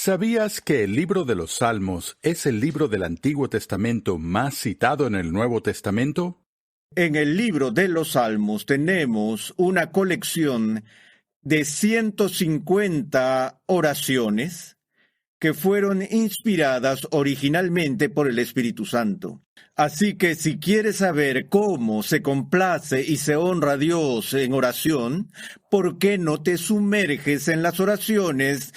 ¿Sabías que el libro de los Salmos es el libro del Antiguo Testamento más citado en el Nuevo Testamento? En el libro de los Salmos tenemos una colección de 150 oraciones que fueron inspiradas originalmente por el Espíritu Santo. Así que si quieres saber cómo se complace y se honra a Dios en oración, ¿por qué no te sumerges en las oraciones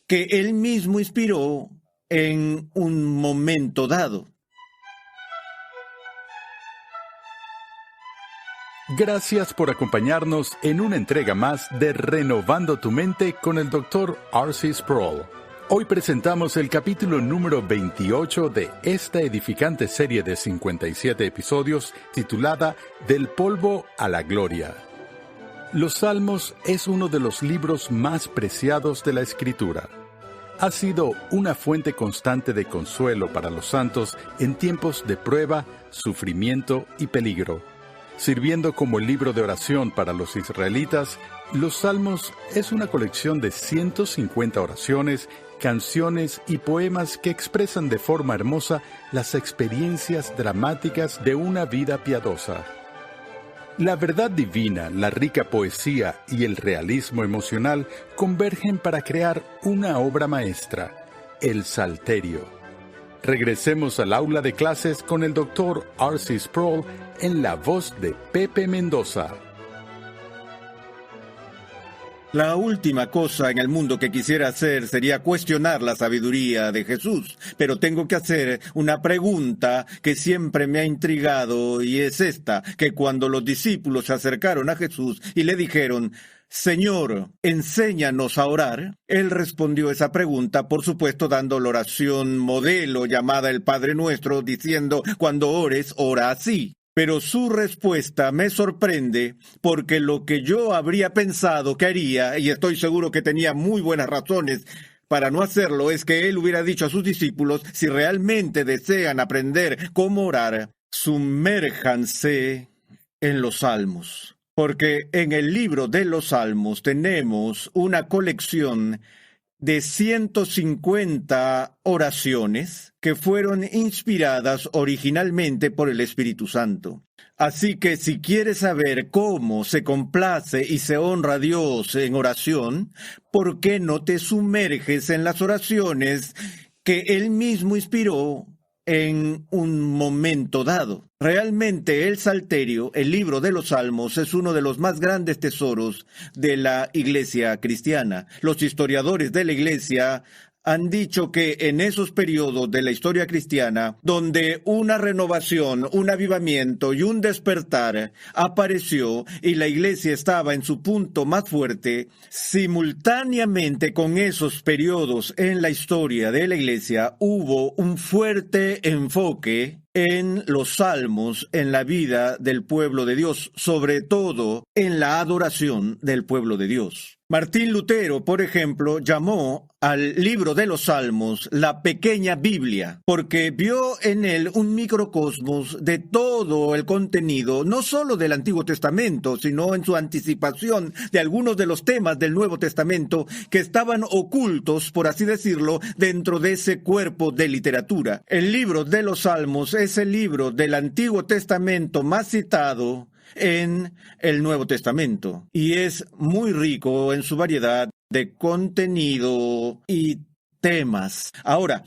que Él mismo inspiró en un momento dado? Gracias por acompañarnos en una entrega más de Renovando tu Mente con el Dr. R.C. Sproul. Hoy presentamos el capítulo número 28 de esta edificante serie de 57 episodios titulada Del polvo a la gloria. Los Salmos es uno de los libros más preciados de la Escritura. Ha sido una fuente constante de consuelo para los santos en tiempos de prueba, sufrimiento y peligro. Sirviendo como el libro de oración para los israelitas, los Salmos es una colección de 150 oraciones, canciones y poemas que expresan de forma hermosa las experiencias dramáticas de una vida piadosa. La verdad divina, la rica poesía y el realismo emocional convergen para crear una obra maestra, el Salterio. Regresemos al aula de clases con el Dr. R.C. Sproul en la voz de Pepe Mendoza. La última cosa en el mundo que quisiera hacer sería cuestionar la sabiduría de Jesús, pero tengo que hacer una pregunta que siempre me ha intrigado y es esta, que cuando los discípulos se acercaron a Jesús y le dijeron: Señor, enséñanos a orar, Él respondió esa pregunta, por supuesto, dando la oración modelo llamada el Padre Nuestro, diciendo: cuando ores, ora así. Pero su respuesta me sorprende porque lo que yo habría pensado que haría, y estoy seguro que tenía muy buenas razones para no hacerlo, es que Él hubiera dicho a sus discípulos: si realmente desean aprender cómo orar, sumérjanse en los Salmos. Porque en el libro de los Salmos tenemos una colección de 150 oraciones que fueron inspiradas originalmente por el Espíritu Santo. Así que si quieres saber cómo se complace y se honra a Dios en oración, ¿por qué no te sumerges en las oraciones que Él mismo inspiró en un momento dado? Realmente el Salterio, el libro de los Salmos, es uno de los más grandes tesoros de la Iglesia cristiana. Los historiadores de la Iglesia han dicho que en esos periodos de la historia cristiana, donde una renovación, un avivamiento y un despertar apareció y la Iglesia estaba en su punto más fuerte, simultáneamente con esos periodos en la historia de la Iglesia hubo un fuerte enfoque en los salmos, en la vida del pueblo de Dios, sobre todo en la adoración del pueblo de Dios. Martín Lutero, por ejemplo, llamó al libro de los Salmos la pequeña Biblia, porque vio en él un microcosmos de todo el contenido, no solo del Antiguo Testamento, sino en su anticipación de algunos de los temas del Nuevo Testamento que estaban ocultos, por así decirlo, dentro de ese cuerpo de literatura. El libro de los Salmos es el libro del Antiguo Testamento más citado en el Nuevo Testamento y es muy rico en su variedad de contenido y temas. Ahora,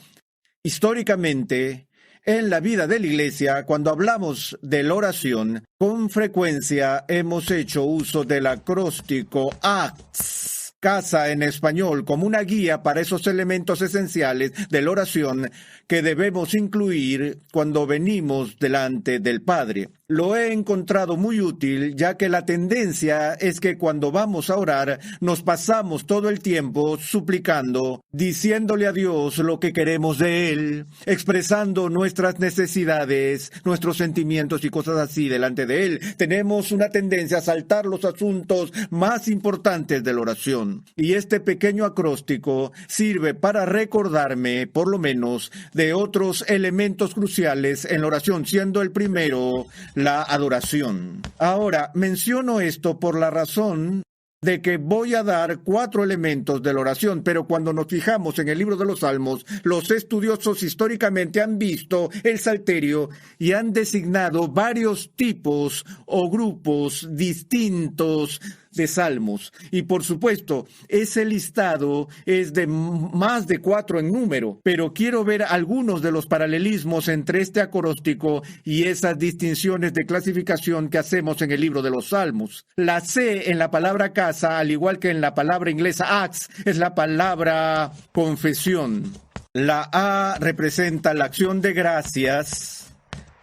históricamente, en la vida de la Iglesia, cuando hablamos de la oración, con frecuencia hemos hecho uso del acróstico ACTS, casa en español, como una guía para esos elementos esenciales de la oración que debemos incluir cuando venimos delante del Padre. Lo he encontrado muy útil, ya que la tendencia es que cuando vamos a orar nos pasamos todo el tiempo suplicando, diciéndole a Dios lo que queremos de Él, expresando nuestras necesidades, nuestros sentimientos y cosas así delante de Él. Tenemos una tendencia a saltar los asuntos más importantes de la oración. Y este pequeño acróstico sirve para recordarme, por lo menos, de otros elementos cruciales en la oración, siendo el primero la adoración. Ahora, menciono esto por la razón de que voy a dar 4 elementos de la oración, pero cuando nos fijamos en el libro de los Salmos, los estudiosos históricamente han visto el salterio y han designado varios tipos o grupos distintos de salmos. Y por supuesto, ese listado es de más de 4 en número, pero quiero ver algunos de los paralelismos entre este acróstico y esas distinciones de clasificación que hacemos en el libro de los Salmos. La C en la palabra casa, al igual que en la palabra inglesa acts, es la palabra confesión. La A representa la acción de gracias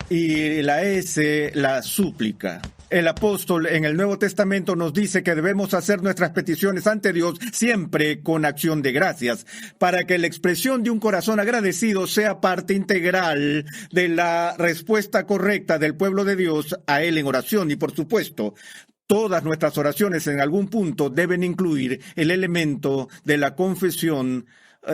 y la S la súplica. El apóstol en el Nuevo Testamento nos dice que debemos hacer nuestras peticiones ante Dios siempre con acción de gracias, para que la expresión de un corazón agradecido sea parte integral de la respuesta correcta del pueblo de Dios a Él en oración. Y por supuesto, todas nuestras oraciones en algún punto deben incluir el elemento de la confesión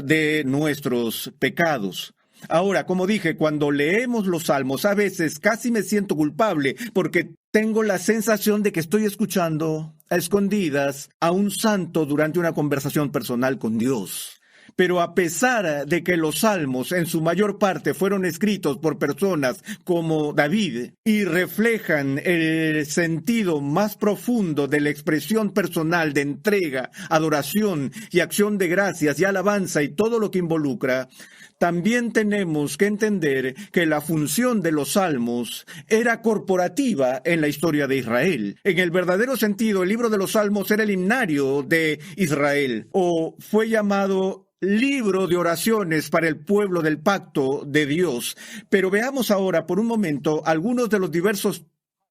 de nuestros pecados. Ahora, como dije, cuando leemos los salmos, a veces casi me siento culpable porque tengo la sensación de que estoy escuchando a escondidas a un santo durante una conversación personal con Dios. Pero a pesar de que los salmos en su mayor parte fueron escritos por personas como David y reflejan el sentido más profundo de la expresión personal de entrega, adoración y acción de gracias y alabanza y todo lo que involucra, también tenemos que entender que la función de los salmos era corporativa en la historia de Israel. En el verdadero sentido, el libro de los salmos era el himnario de Israel, o fue llamado libro de oraciones para el pueblo del pacto de Dios. Pero veamos ahora por un momento algunos de los diversos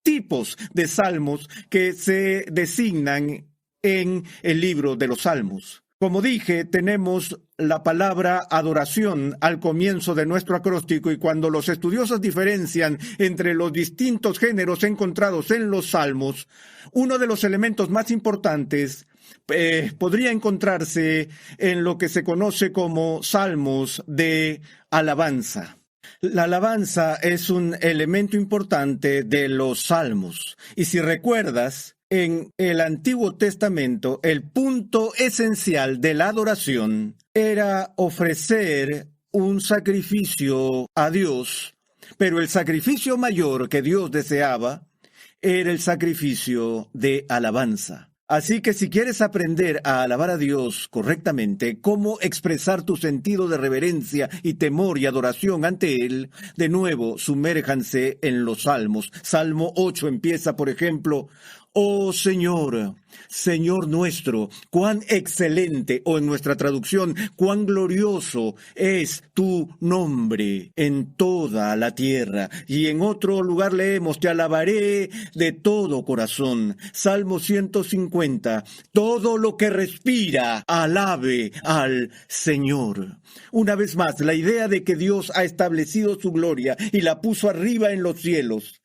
tipos de salmos que se designan en el libro de los salmos. Como dije, tenemos la palabra adoración al comienzo de nuestro acróstico, y cuando los estudiosos diferencian entre los distintos géneros encontrados en los salmos, uno de los elementos más importantes podría encontrarse en lo que se conoce como salmos de alabanza. La alabanza es un elemento importante de los salmos, y si recuerdas, en el Antiguo Testamento, el punto esencial de la adoración era ofrecer un sacrificio a Dios, pero el sacrificio mayor que Dios deseaba era el sacrificio de alabanza. Así que si quieres aprender a alabar a Dios correctamente, cómo expresar tu sentido de reverencia y temor y adoración ante Él, de nuevo, sumérjanse en los salmos. Salmo 8 empieza, por ejemplo: Oh Señor, Señor nuestro, cuán excelente, o en nuestra traducción, cuán glorioso es tu nombre en toda la tierra. Y en otro lugar leemos: te alabaré de todo corazón. Salmo 150, todo lo que respira, alabe al Señor. Una vez más, la idea de que Dios ha establecido su gloria y la puso arriba en los cielos,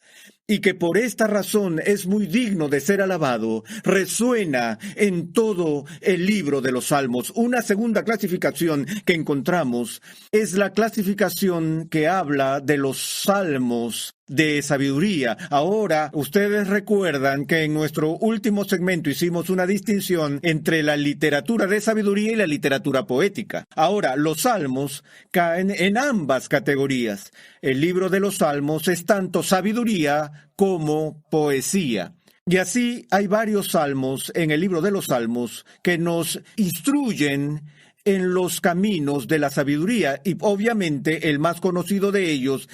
y que por esta razón es muy digno de ser alabado, resuena en todo el libro de los Salmos. Una segunda clasificación que encontramos es la clasificación que habla de los salmos de sabiduría. Ahora, ustedes recuerdan que en nuestro último segmento hicimos una distinción entre la literatura de sabiduría y la literatura poética. Ahora, los salmos caen en ambas categorías. El libro de los salmos es tanto sabiduría como poesía. Y así hay varios salmos en el libro de los salmos que nos instruyen en los caminos de la sabiduría, y obviamente el más conocido de ellos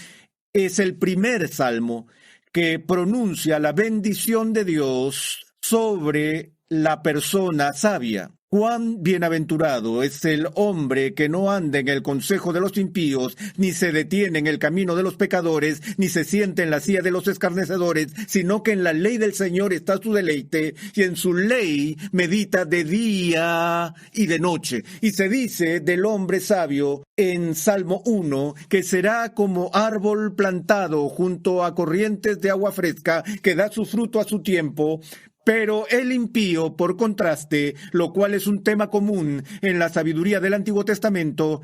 es el primer salmo, que pronuncia la bendición de Dios sobre la persona sabia. Cuán bienaventurado es el hombre que no anda en el consejo de los impíos, ni se detiene en el camino de los pecadores, ni se siente en la silla de los escarnecedores, sino que en la ley del Señor está su deleite, y en su ley medita de día y de noche. Y se dice del hombre sabio en Salmo 1, que será como árbol plantado junto a corrientes de agua fresca, que da su fruto a su tiempo. Pero el impío, por contraste, lo cual es un tema común en la sabiduría del Antiguo Testamento,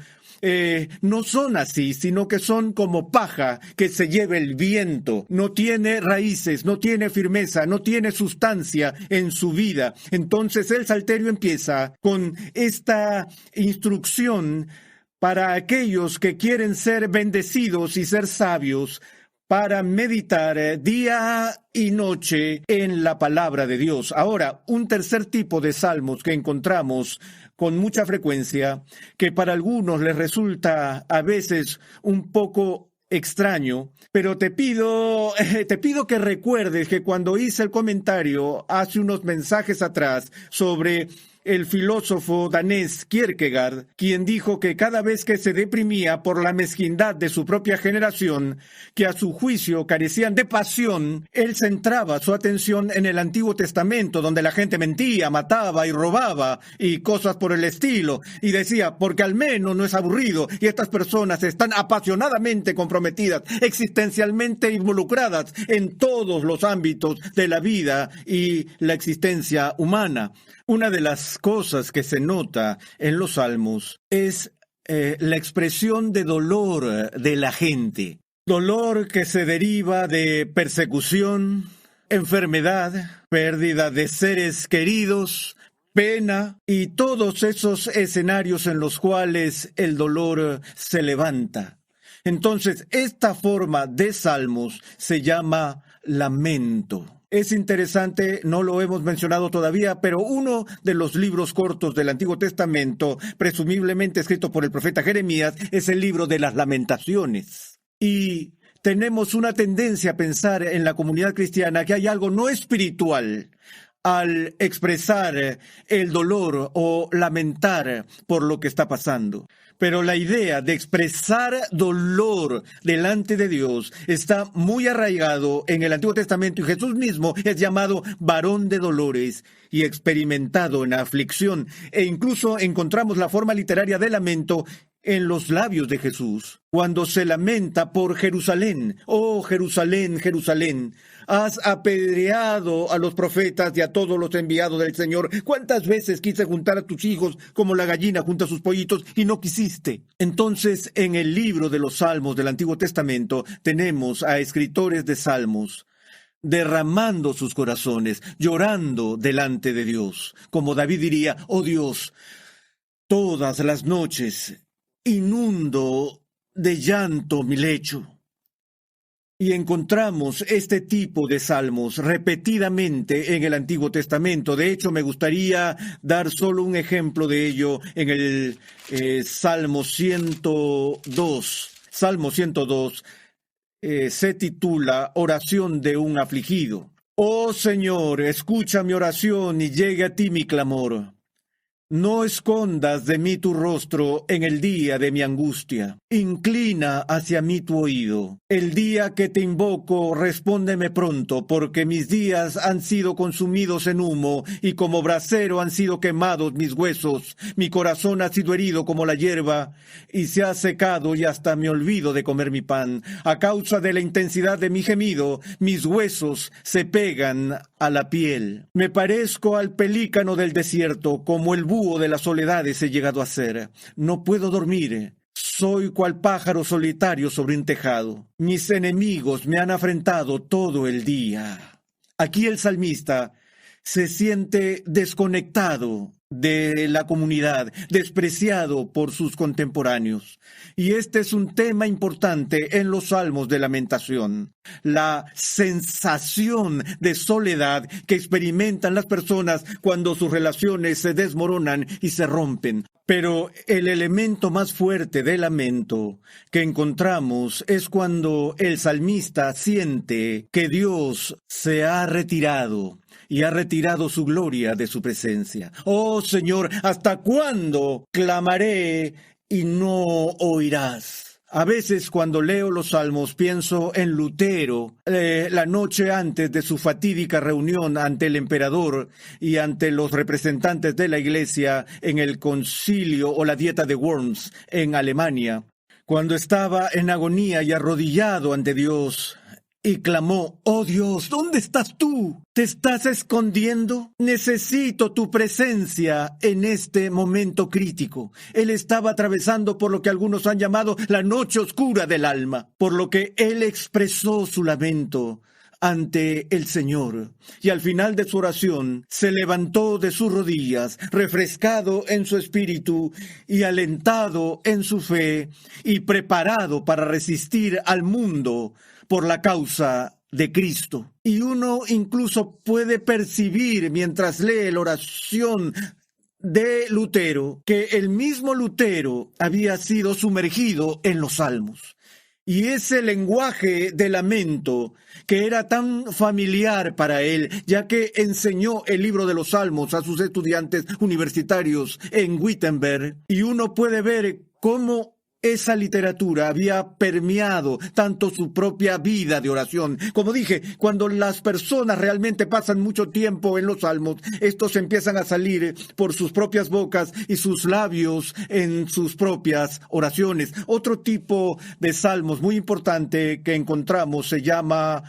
no son así, sino que son como paja que se lleva el viento. No tiene raíces, no tiene firmeza, no tiene sustancia en su vida. Entonces el Salterio empieza con esta instrucción para aquellos que quieren ser bendecidos y ser sabios, para meditar día y noche en la palabra de Dios. Ahora, un tercer tipo de salmos que encontramos con mucha frecuencia, que para algunos les resulta a veces un poco extraño, pero te pido que recuerdes que cuando hice el comentario hace unos mensajes atrás sobre el filósofo danés Kierkegaard, quien dijo que cada vez que se deprimía por la mezquindad de su propia generación, que a su juicio carecían de pasión, él centraba su atención en el Antiguo Testamento, donde la gente mentía, mataba y robaba y cosas por el estilo, y decía, porque al menos no es aburrido, y estas personas están apasionadamente comprometidas, existencialmente involucradas en todos los ámbitos de la vida y la existencia humana. Una de las cosas que se nota en los salmos es la expresión de dolor de la gente. Dolor que se deriva de persecución, enfermedad, pérdida de seres queridos, pena y todos esos escenarios en los cuales el dolor se levanta. Entonces, esta forma de salmos se llama lamento. Es interesante, no lo hemos mencionado todavía, pero uno de los libros cortos del Antiguo Testamento, presumiblemente escrito por el profeta Jeremías, es el libro de las Lamentaciones. Y tenemos una tendencia a pensar en la comunidad cristiana que hay algo no espiritual al expresar el dolor o lamentar por lo que está pasando. Pero la idea de expresar dolor delante de Dios está muy arraigado en el Antiguo Testamento y Jesús mismo es llamado varón de dolores y experimentado en aflicción. E incluso encontramos la forma literaria de lamento en los labios de Jesús, cuando se lamenta por Jerusalén. Oh, Jerusalén, Jerusalén, has apedreado a los profetas y a todos los enviados del Señor. ¿Cuántas veces quise juntar a tus hijos como la gallina junta a sus pollitos y no quisiste? Entonces, en el libro de los Salmos del Antiguo Testamento tenemos a escritores de salmos derramando sus corazones, llorando delante de Dios. Como David diría, oh Dios, todas las noches inundo de llanto mi lecho. Y encontramos este tipo de salmos repetidamente en el Antiguo Testamento. De hecho, me gustaría dar solo un ejemplo de ello en el Salmo 102. Salmo 102 se titula Oración de un afligido. Oh Señor, escucha mi oración y llegue a ti mi clamor. No escondas de mí tu rostro en el día de mi angustia. Inclina hacia mí tu oído. El día que te invoco, respóndeme pronto, porque mis días han sido consumidos en humo, y como brasero han sido quemados mis huesos. Mi corazón ha sido herido como la hierba, y se ha secado, y hasta me olvido de comer mi pan. A causa de la intensidad de mi gemido, mis huesos se pegan a la piel. Me parezco al pelícano del desierto, como el búho de las soledades he llegado a ser. No puedo dormir. Soy cual pájaro solitario sobre un tejado. Mis enemigos me han afrentado todo el día. Aquí el salmista se siente desconectado de la comunidad, despreciado por sus contemporáneos. Y este es un tema importante en los salmos de lamentación. La sensación de soledad que experimentan las personas cuando sus relaciones se desmoronan y se rompen. Pero el elemento más fuerte del lamento que encontramos es cuando el salmista siente que Dios se ha retirado y ha retirado su gloria de su presencia. Oh Señor, ¿hasta cuándo clamaré y no oirás? A veces cuando leo los salmos pienso en Lutero, la noche antes de su fatídica reunión ante el emperador y ante los representantes de la iglesia en el concilio o la dieta de Worms en Alemania, cuando estaba en agonía y arrodillado ante Dios y clamó: «Oh Dios, ¿dónde estás tú? ¿Te estás escondiendo? Necesito tu presencia en este momento crítico». Él estaba atravesando por lo que algunos han llamado la noche oscura del alma, por lo que él expresó su lamento ante el Señor, y al final de su oración se levantó de sus rodillas, refrescado en su espíritu y alentado en su fe y preparado para resistir al mundo por la causa de Cristo. Y uno incluso puede percibir mientras lee la oración de Lutero que el mismo Lutero había sido sumergido en los Salmos. Y ese lenguaje de lamento que era tan familiar para él, ya que enseñó el libro de los Salmos a sus estudiantes universitarios en Wittenberg, y uno puede ver cómo esa literatura había permeado tanto su propia vida de oración. Como dije, cuando las personas realmente pasan mucho tiempo en los salmos, estos empiezan a salir por sus propias bocas y sus labios en sus propias oraciones. Otro tipo de salmos muy importante que encontramos se llama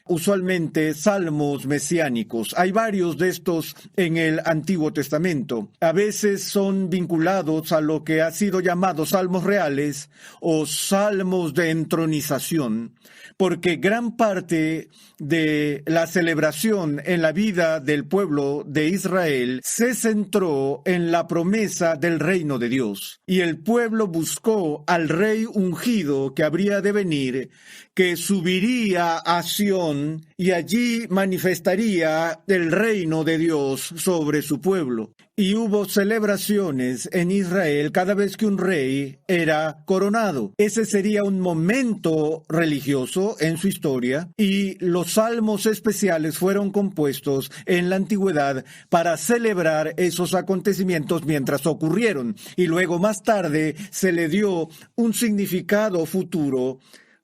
usualmente salmos mesiánicos. Hay varios de estos en el Antiguo Testamento. A veces son vinculados a lo que ha sido llamado salmos reales o salmos de entronización, porque gran parte de la celebración en la vida del pueblo de Israel se centró en la promesa del reino de Dios. Y el pueblo buscó al rey ungido que habría de venir, que subiría a Sión y allí manifestaría el reino de Dios sobre su pueblo. Y hubo celebraciones en Israel cada vez que un rey era coronado. Ese sería un momento religioso en su historia, y los salmos especiales fueron compuestos en la antigüedad para celebrar esos acontecimientos mientras ocurrieron. Y luego más tarde se le dio un significado futuro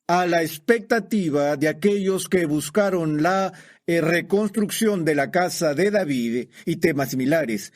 a la expectativa de aquellos que buscaron la reconstrucción de la casa de David y temas similares.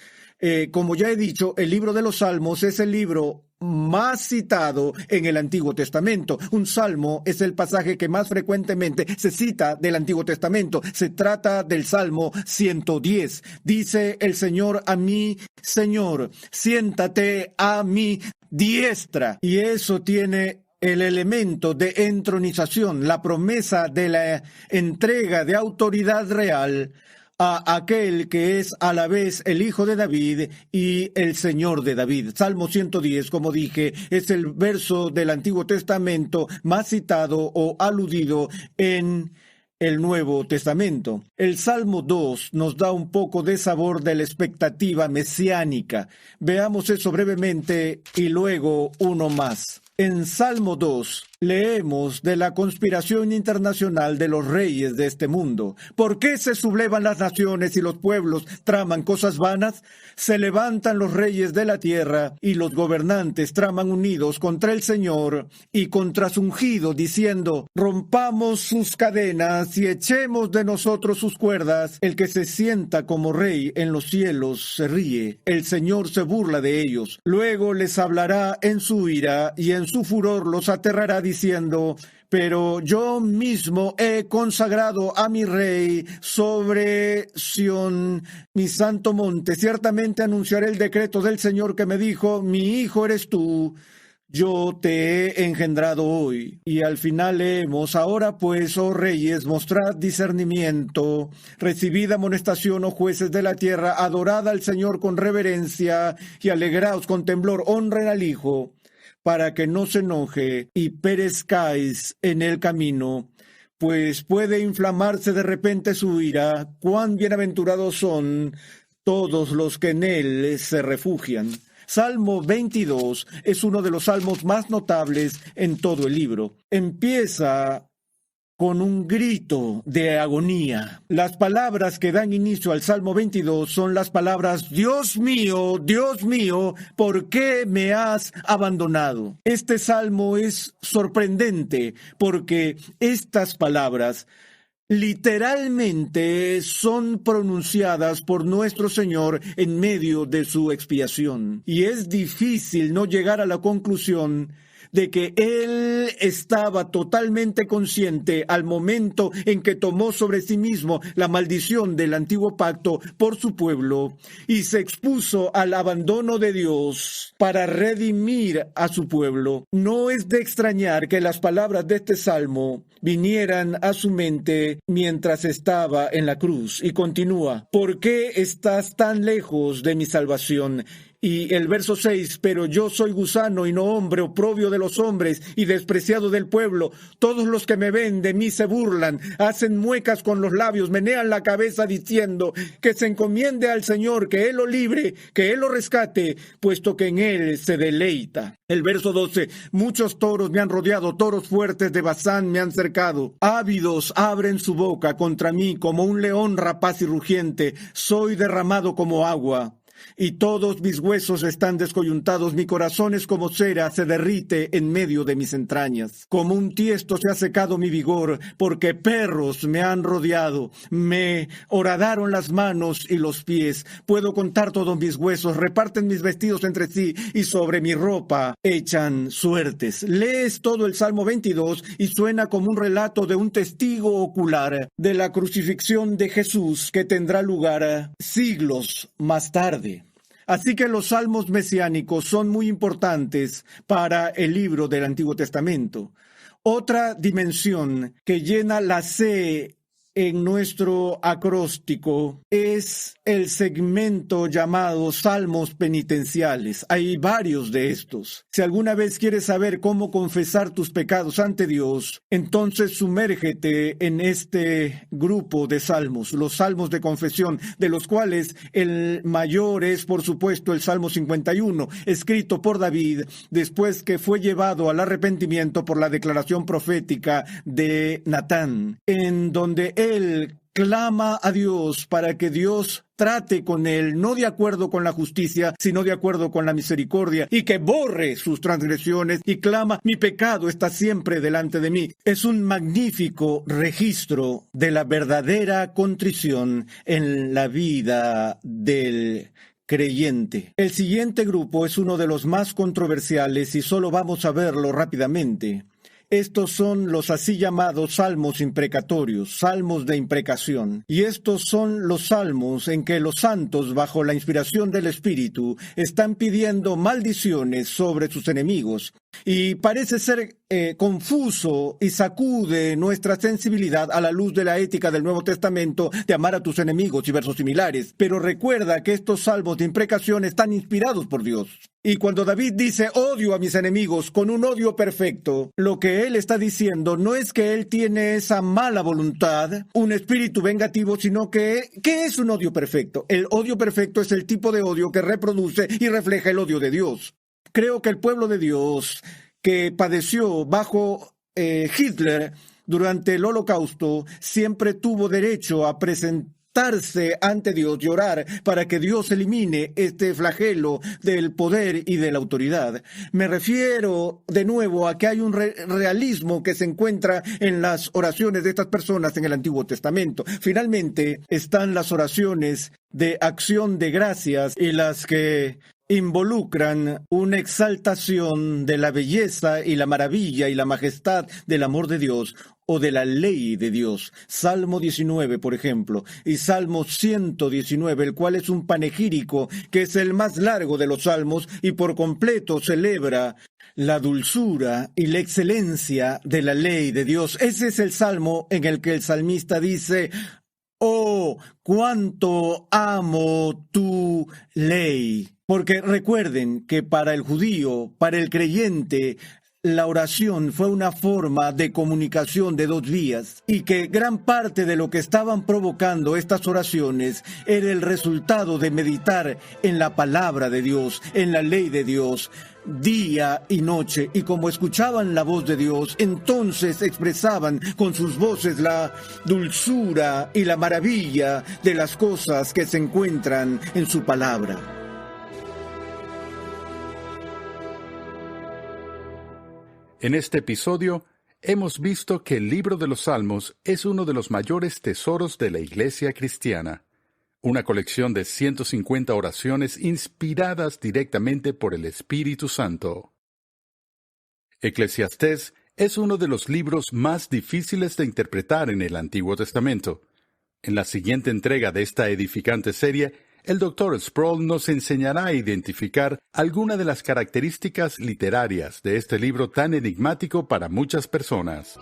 Como ya he dicho, el libro de los Salmos es el libro más citado en el Antiguo Testamento. Un salmo es el pasaje que más frecuentemente se cita del Antiguo Testamento. Se trata del Salmo 110. Dice el Señor a mi Señor: siéntate a mi diestra. Y eso tiene el elemento de entronización, la promesa de la entrega de autoridad real a aquel que es a la vez el Hijo de David y el Señor de David. Salmo 110, como dije, es el verso del Antiguo Testamento más citado o aludido en el Nuevo Testamento. El Salmo 2 nos da un poco de sabor de la expectativa mesiánica. Veamos eso brevemente y luego uno más. En Salmo 2 leemos de la conspiración internacional de los reyes de este mundo. ¿Por qué se sublevan las naciones y los pueblos traman cosas vanas? Se levantan los reyes de la tierra y los gobernantes traman unidos contra el Señor y contra su ungido, diciendo: rompamos sus cadenas y echemos de nosotros sus cuerdas. El que se sienta como rey en los cielos se ríe. El Señor se burla de ellos. Luego les hablará en su ira y en su furor los aterrará, diciendo: pero yo mismo he consagrado a mi rey sobre Sión, mi santo monte. Ciertamente anunciaré el decreto del Señor que me dijo: mi hijo eres tú, yo te he engendrado hoy. Y al final leemos: ahora pues, oh reyes, mostrad discernimiento, recibid amonestación, oh jueces de la tierra, adorad al Señor con reverencia y alegraos con temblor, honren al Hijo, para que no se enoje y perezcáis en el camino, pues puede inflamarse de repente su ira. Cuán bienaventurados son todos los que en él se refugian. Salmo 22 es uno de los salmos más notables en todo el libro. Empieza con un grito de agonía. Las palabras que dan inicio al Salmo 22 son las palabras: Dios mío, ¿por qué me has abandonado? Este salmo es sorprendente porque estas palabras literalmente son pronunciadas por nuestro Señor en medio de su expiación. Y es difícil no llegar a la conclusión de que él estaba totalmente consciente al momento en que tomó sobre sí mismo la maldición del antiguo pacto por su pueblo y se expuso al abandono de Dios para redimir a su pueblo. No es de extrañar que las palabras de este salmo vinieran a su mente mientras estaba en la cruz. Y continúa: ¿por qué estás tan lejos de mi salvación? Y el verso 6, pero yo soy gusano y no hombre, oprobio de los hombres y despreciado del pueblo. Todos los que me ven de mí se burlan, hacen muecas con los labios, menean la cabeza diciendo que se encomiende al Señor, que Él lo libre, que Él lo rescate, puesto que en Él se deleita. El verso 12, muchos toros me han rodeado, toros fuertes de Basán me han cercado. Ávidos abren su boca contra mí como un león rapaz y rugiente. Soy derramado como agua. Y todos mis huesos están descoyuntados, mi corazón es como cera, se derrite en medio de mis entrañas. Como un tiesto se ha secado mi vigor, porque perros me han rodeado, me horadaron las manos y los pies. Puedo contar todos mis huesos, reparten mis vestidos entre sí, y sobre mi ropa echan suertes. Lees todo el Salmo 22 y suena como un relato de un testigo ocular de la crucifixión de Jesús que tendrá lugar siglos más tarde. Así que los salmos mesiánicos son muy importantes para el libro del Antiguo Testamento. Otra dimensión que llena la C en nuestro acróstico es el segmento llamado Salmos Penitenciales. Hay varios de estos. Si alguna vez quieres saber cómo confesar tus pecados ante Dios, entonces sumérgete en este grupo de salmos, los salmos de confesión, de los cuales el mayor es, por supuesto, el Salmo 51, escrito por David después que fue llevado al arrepentimiento por la declaración profética de Natán, en donde él clama a Dios para que Dios trate con él, no de acuerdo con la justicia, sino de acuerdo con la misericordia, y que borre sus transgresiones, y clama: mi pecado está siempre delante de mí. Es un magnífico registro de la verdadera contrición en la vida del creyente. El siguiente grupo es uno de los más controversiales y solo vamos a verlo rápidamente. Estos son los así llamados salmos imprecatorios, salmos de imprecación. Y estos son los salmos en que los santos, bajo la inspiración del Espíritu, están pidiendo maldiciones sobre sus enemigos. Y parece ser confuso y sacude nuestra sensibilidad a la luz de la ética del Nuevo Testamento de amar a tus enemigos y versos similares. Pero recuerda que estos salmos de imprecación están inspirados por Dios. Y cuando David dice odio a mis enemigos con un odio perfecto, lo que él está diciendo no es que él tiene esa mala voluntad, un espíritu vengativo, sino que ¿qué es un odio perfecto? El odio perfecto es el tipo de odio que reproduce y refleja el odio de Dios. Creo que el pueblo de Dios que padeció bajo Hitler durante el Holocausto siempre tuvo derecho a presentarse ante Dios y orar para que Dios elimine este flagelo del poder y de la autoridad. Me refiero de nuevo a que hay un realismo que se encuentra en las oraciones de estas personas en el Antiguo Testamento. Finalmente están las oraciones de acción de gracias y las que involucran una exaltación de la belleza y la maravilla y la majestad del amor de Dios o de la ley de Dios. Salmo 19, por ejemplo, y Salmo 119, el cual es un panegírico que es el más largo de los salmos y por completo celebra la dulzura y la excelencia de la ley de Dios. Ese es el salmo en el que el salmista dice: oh, cuánto amo tu ley. Porque recuerden que para el judío, para el creyente, la oración fue una forma de comunicación de dos vías y que gran parte de lo que estaban provocando estas oraciones era el resultado de meditar en la palabra de Dios, en la ley de Dios, día y noche, y como escuchaban la voz de Dios, entonces expresaban con sus voces la dulzura y la maravilla de las cosas que se encuentran en su palabra. En este episodio, hemos visto que el libro de los Salmos es uno de los mayores tesoros de la Iglesia cristiana, una colección de 150 oraciones inspiradas directamente por el Espíritu Santo. Eclesiastés es uno de los libros más difíciles de interpretar en el Antiguo Testamento. En la siguiente entrega de esta edificante serie, el Dr. Sproul nos enseñará a identificar algunas de las características literarias de este libro tan enigmático para muchas personas.